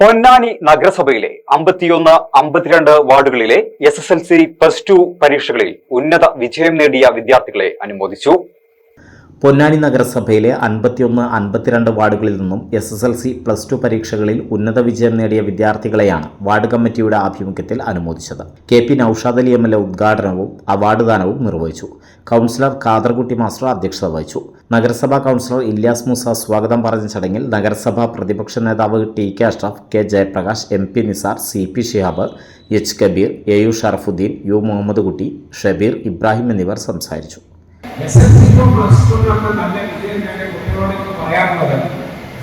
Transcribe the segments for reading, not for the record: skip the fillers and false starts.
പൊന്നാനി നഗരസഭയിലെ 51, 52 വാർഡുകളിലെ SSLC +2 പരീക്ഷകളിൽ ഉന്നത വിജയം നേടിയ വിദ്യാർത്ഥികളെ അനുമോദിച്ചു. പൊന്നാനി നഗരസഭയിലെ 51, 52 വാർഡുകളിൽ നിന്നും SSLC +2 പരീക്ഷകളിൽ ഉന്നത വിജയം നേടിയ വിദ്യാർത്ഥികളെയാണ് വാർഡ് കമ്മിറ്റിയുടെ ആഭിമുഖ്യത്തിൽ അനുമോദിച്ചത്. KP നൌഷാദ് അലി MLA ഉദ്ഘാടനവും അവാർഡ് ദാനവും നിർവഹിച്ചു. കൗൺസിലർ ഖാദർകുട്ടി മാസ്റ്റർ അധ്യക്ഷത വഹിച്ചു. നഗരസഭാ കൗൺസിലർ ഇല്യാസ് മൂസ സ്വാഗതം പറഞ്ഞ ചടങ്ങിൽ നഗരസഭാ പ്രതിപക്ഷ നേതാവ് TK Ashraf, K Jayaprakash, MP Nisar, CP Shihab, H Kabir, AU Sharafuddin, U Muhammad കുട്ടി, ഷബീർ, ഇബ്രാഹിം എന്നിവർ സംസാരിച്ചു.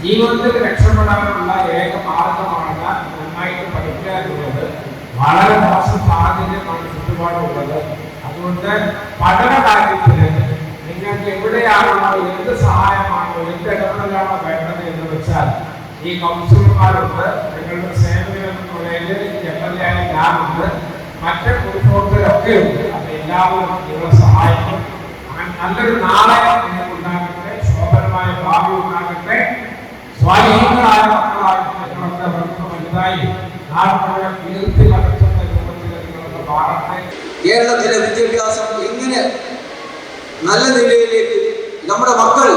ജീവിതത്തിൽ രക്ഷപ്പെടാനുള്ള ഏക മാർഗമാണ് നന്നായിട്ട് പഠിക്കുക എന്നുള്ളത്. വളരെ മോശം സാഹചര്യമാണ് ചുറ്റുപാടുള്ളത്. അതുകൊണ്ട് പഠന കാര്യത്തിൽ നിങ്ങൾക്ക് എവിടെയാണോ, എന്ത് സഹായമാണോ, എന്ത് ഇടപെടലാണോ വേണ്ടത് എന്ന് വെച്ചാൽ ഈ കൗൺസിലർമാരുണ്ട്, നിങ്ങളുടെ സേവനങ്ങളിൽ MLA ഞാനുണ്ട്, മറ്റ് കുടുംബത്തിലൊക്കെ ഉണ്ട്. അത് എല്ലാവരും നിങ്ങളെ സഹായിക്കും. നല്ലൊരു നാളെ നിങ്ങൾക്ക് ഉണ്ടാകട്ടെ, ശോഭനമായ ഭാവി ഉണ്ടാകട്ടെ, സ്വാധീനങ്ങളായ മക്കളായിട്ട് വലുതായി നാളെ കീർത്തി പകർത്തുന്ന രൂപത്തിൽ നിങ്ങളൊക്കെ മാറട്ടെ. കേരളത്തിലെ വിദ്യാഭ്യാസം എങ്ങനെ നല്ല നിലയിലേക്ക് നമ്മുടെ മക്കൾ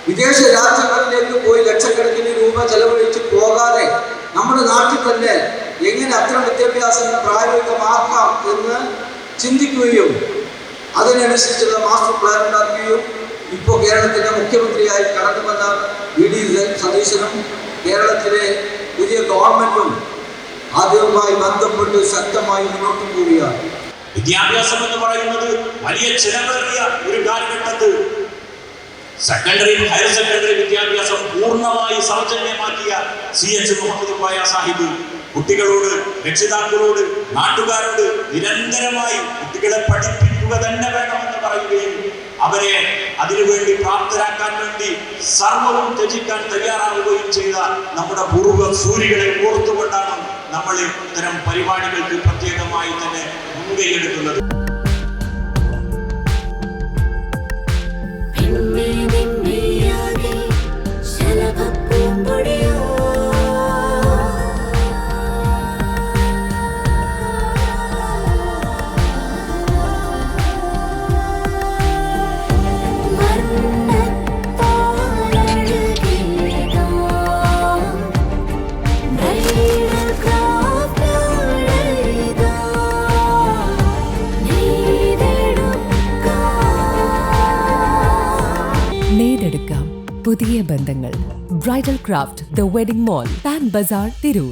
വിദേശ രാജ്യങ്ങളിലേക്ക് പോയി ലക്ഷക്കണക്കിന് രൂപ ചെലവഴിച്ച് പോകാതെ നമ്മുടെ നാട്ടിൽ തന്നെ എങ്ങനെ അത്തരം വിദ്യാഭ്യാസം പ്രായോഗികമാക്കാം എന്ന് ചിന്തിക്കുകയും അതിനനുസരിച്ചുള്ള മാസ്റ്റർ പ്ലാൻ ഉണ്ടാക്കുകയും ഇപ്പോൾ കേരളത്തിൻ്റെ മുഖ്യമന്ത്രിയായി കടന്നു വന്ന VD സതീശനും കേരളത്തിലെ പുതിയ ഗവൺമെന്റും അതുമായി ബന്ധപ്പെട്ട് ശക്തമായി മുന്നോട്ട് പോവുകയാണ്. വിദ്യാഭ്യാസം എന്ന് പറയുന്നത് വലിയ ചിലവേറിയ ഒരു കാലഘട്ടത്തിൽ സെക്കൻഡറി, ഹയർ സെക്കൻഡറി വിദ്യാഭ്യാസം പൂർണ്ണമായി സൗജന്യമാക്കിയ CH മുഹമ്മദ് കോയ സാഹിബ് കുട്ടികളോട്, രക്ഷിതാക്കളോട്, നാട്ടുകാരോട് നിരന്തരമായി കുട്ടികളെ പഠിപ്പിക്കുക തന്നെ വേണമെന്ന് പറയുകയും അവരെ അതിനുവേണ്ടി പ്രാപ്തരാക്കാൻ വേണ്ടി സർവവും ത്യജിക്കാൻ തയ്യാറാവുകയും ചെയ്ത നമ്മുടെ പൂർവ്വ സൂര്യകളെ ഓർത്തുകൊണ്ടാണ് നമ്മൾ ഇത്തരം പരിപാടികൾക്ക് പ്രത്യേകമായി തന്നെ മുൻകൈയെടുക്കുന്നത്. പുതിയ ബന്ധങ്ങൾ. Bridal craft, the wedding mall, Pan Bazar, Tirur.